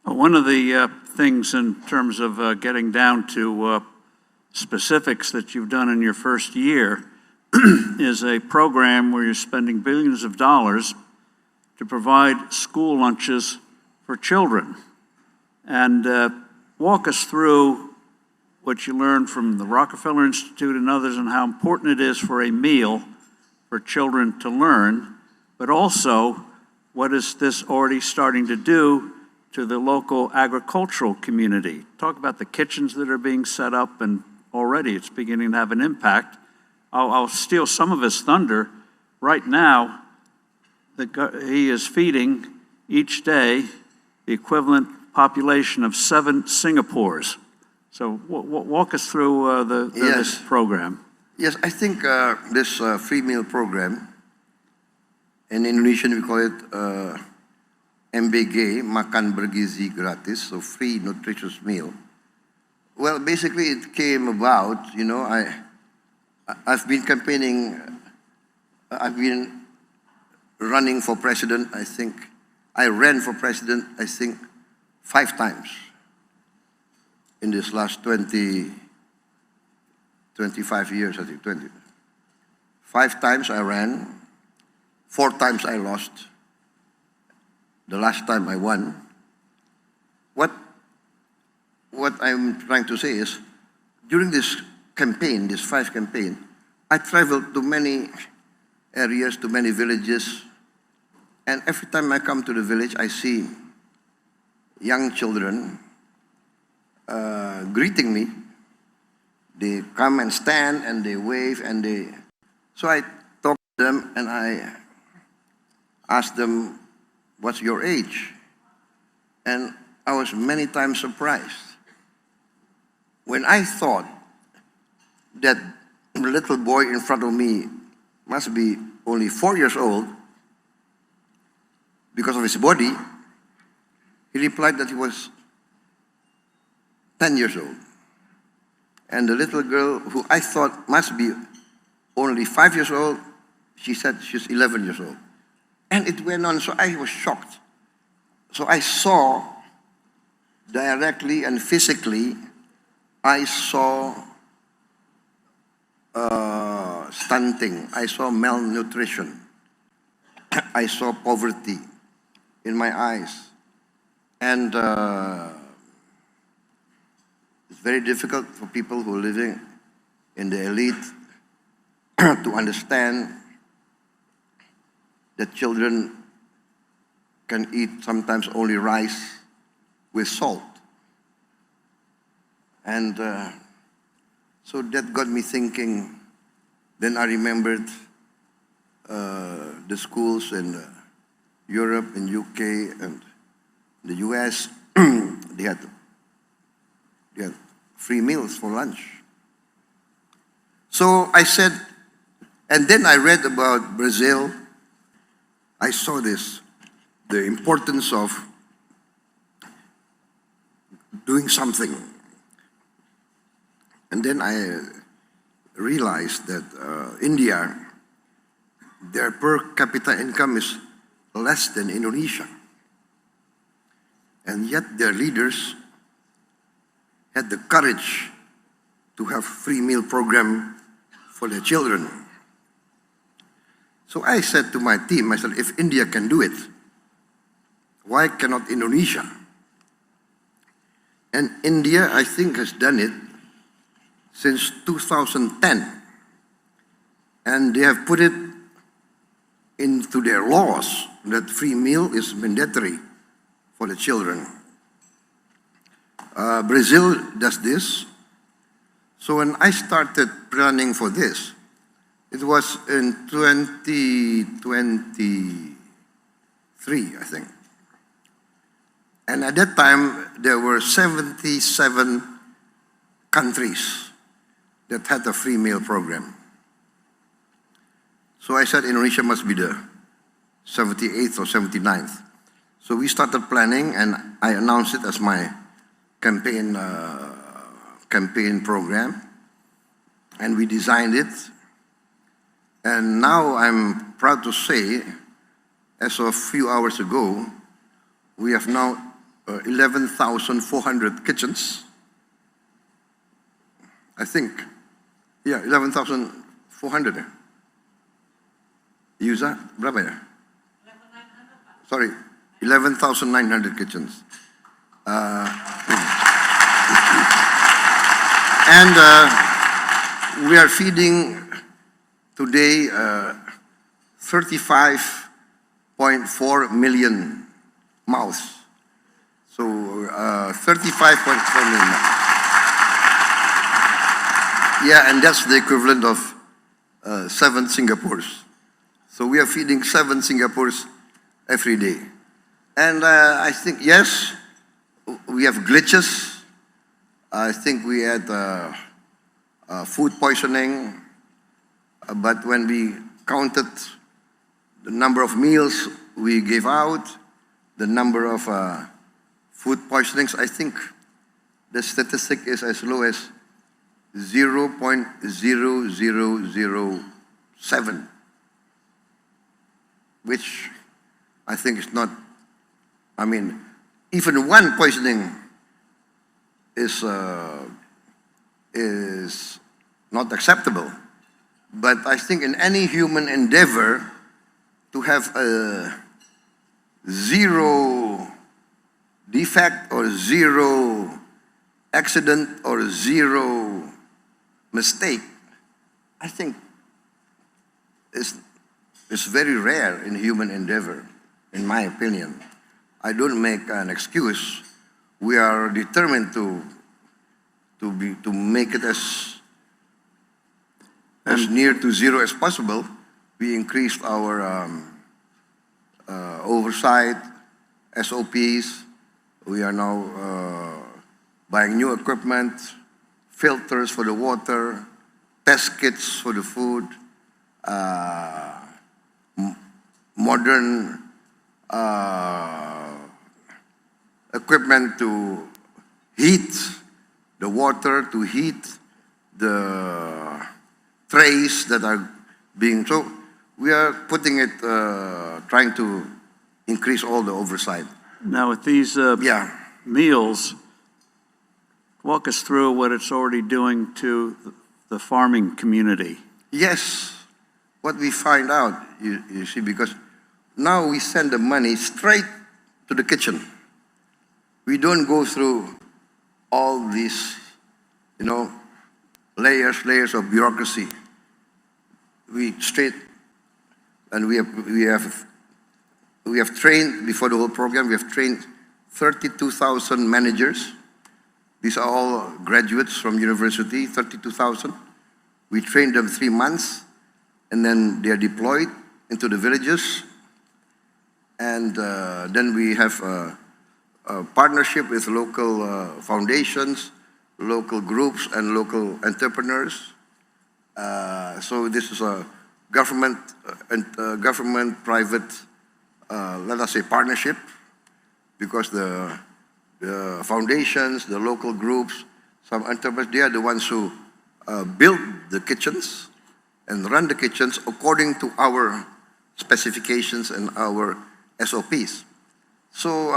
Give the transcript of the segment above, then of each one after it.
One of the things in terms of getting down to specifics that you've done in your first year is a program where you're spending billions of dollars to provide school lunches for children. And walk us through what you learned from the Rockefeller Institute and others and how important it is for a meal for children to learn, but also what is this already starting to do to the local agricultural community. Talk about the kitchens that are being set up, and already it's beginning to have an impact. I'll steal some of his thunder. Right now, he is feeding each day the equivalent population of 7 Singapores. So walk us through this program. Yes, I think this free meal program, in Indonesian we call it MBG, Makan Bergizi Gratis, so free nutritious meal. Well, basically it came about, you know, I've been campaigning, I've been running for president, I think. I ran for president, I think, 5 times in this last 25 years, I think, 20. 5 times I ran, 4 times I lost. The last time I won. What I'm trying to say is, during this campaign, this 5 campaign, I traveled to many areas, to many villages, and every time I come to the village, I see young children greeting me. They come and stand and they wave and so I talk to them and I ask them, what's your age? And I was many times surprised. When I thought that the little boy in front of me must be only 4 years old because of his body, he replied that he was 10 years old. And the little girl who I thought must be only 5 years old, she said she's 11 years old. And it went on, so I was shocked. So I saw directly and physically, I saw stunting, I saw malnutrition, I saw poverty in my eyes. And it's very difficult for people who are living in the elite to understand that children can eat sometimes only rice with salt. And so that got me thinking. Then I remembered the schools in Europe and UK and the US. They had free meals for lunch. So I said, and then I read about Brazil. I saw this, the importance of doing something. And then I realized that India, their per capita income is less than Indonesia. And yet their leaders had the courage to have free meal program for their children. So I said to my team, I said, if India can do it, why cannot Indonesia? And India, I think, has done it since 2010. And they have put it into their laws that free meal is mandatory for the children. Brazil does this. So when I started planning for this, it was in 2023, I think. And at that time, there were 77 countries that had a free meal program. So I said Indonesia must be the 78th or 79th. So we started planning, and I announced it as my campaign program, and we designed it. And now I'm proud to say, as of a few hours ago, we have now 11,400 kitchens. I think, yeah, 11,400 ya. Yusa, berapa ya? Sorry, 11,900 kitchens. And we are feeding today 35.4 million mouths. So 35.4 million mouths. Yeah, and that's the equivalent of 7 Singapores. So we are feeding 7 Singapores every day. And I think, yes, we have glitches. I think we had food poisoning, but when we counted the number of meals we gave out, the number of food poisonings, I think the statistic is as low as 0.0007, which I think is not, I mean, even one poisoning is not acceptable. But I think in any human endeavor, to have a zero defect or zero accident or zero mistake, I think is very rare in human endeavor, in my opinion. I don't make an excuse. We are determined to make it as near to zero as possible. We increased our oversight, SOPs. We are now buying new equipment, filters for the water, test kits for the food, modern equipment to heat the water, to heat the trays that are being, so we are putting it, trying to increase all the oversight. Now, with these meals, walk us through what it's already doing to the farming community. Yes, what we find out, you see, because now we send the money straight to the kitchen. We don't go through all these, layers of bureaucracy. We straight, and we have trained, before the whole program, we have trained 32,000 managers. These are all graduates from university, 32,000. We trained them 3 months, and then they are deployed into the villages. And then we have a partnership with local foundations, local groups, and local entrepreneurs. So this is a government and government-private, let us say, partnership, because the foundations, the local groups, some entrepreneurs, they are the ones who build the kitchens and run the kitchens according to our specifications and our SOPs. So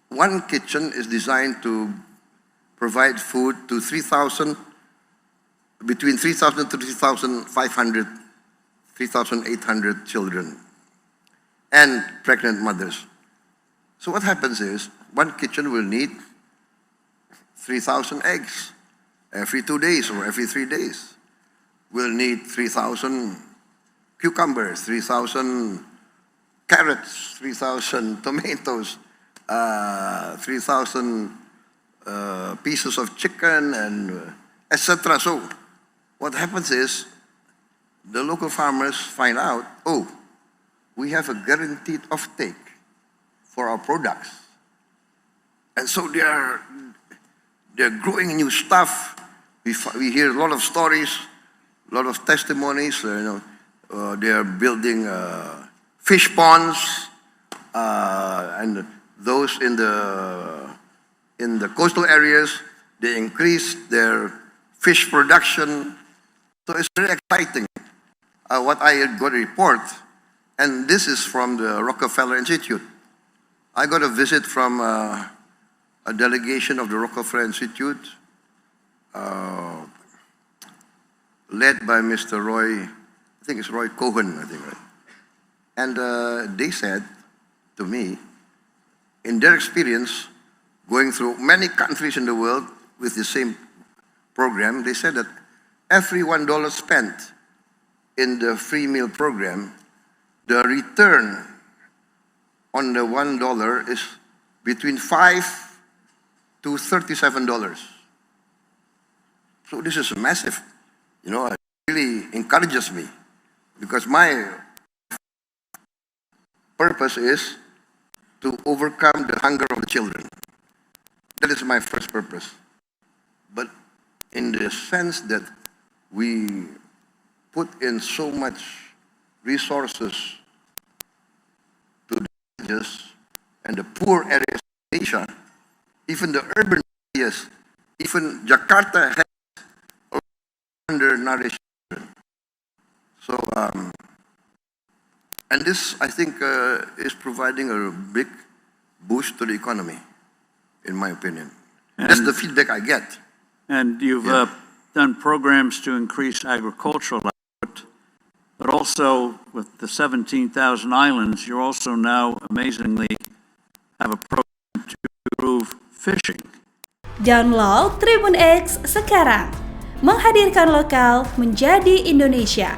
one kitchen is designed to provide food to between 3,000 to 3,500, 3,800 children and pregnant mothers. So what happens is, one kitchen will need 3,000 eggs every 2 days or every 3 days. We'll need 3,000 cucumbers, 3,000 carrots, 3,000 tomatoes, 3,000 pieces of chicken, and etc. So what happens is, the local farmers find out, oh, we have a guaranteed offtake for our products. And so they're growing new stuff. We hear a lot of stories, a lot of testimonies. They are building fish ponds, and those in the coastal areas, they increase their fish production. So it's very exciting. What I got a report, and this is from the Rockefeller Institute. I got a visit from a delegation of the Rockefeller Institute, led by Mr. Roy, I think it's Roy Cohen, I think, right? And they said to me, in their experience, going through many countries in the world with the same program, they said that every $1 spent in the free meal program, the return on the $1 is between $5 to $37. So this is massive. You know, it really encourages me because my purpose is to overcome the hunger of the children. That is my first purpose. But in the sense that we put in so much resources to the villages and the poor areas of Asia, even the urban areas, even Jakarta has undernourished children. So, and this, I think, is providing a big boost to the economy, in my opinion. That's the feedback I get. And you've done programs to increase agricultural output, but also with the 17,000 islands, you're also now amazingly have a program to improve fishing. Download Tribun X sekarang, menghadirkan lokal menjadi Indonesia.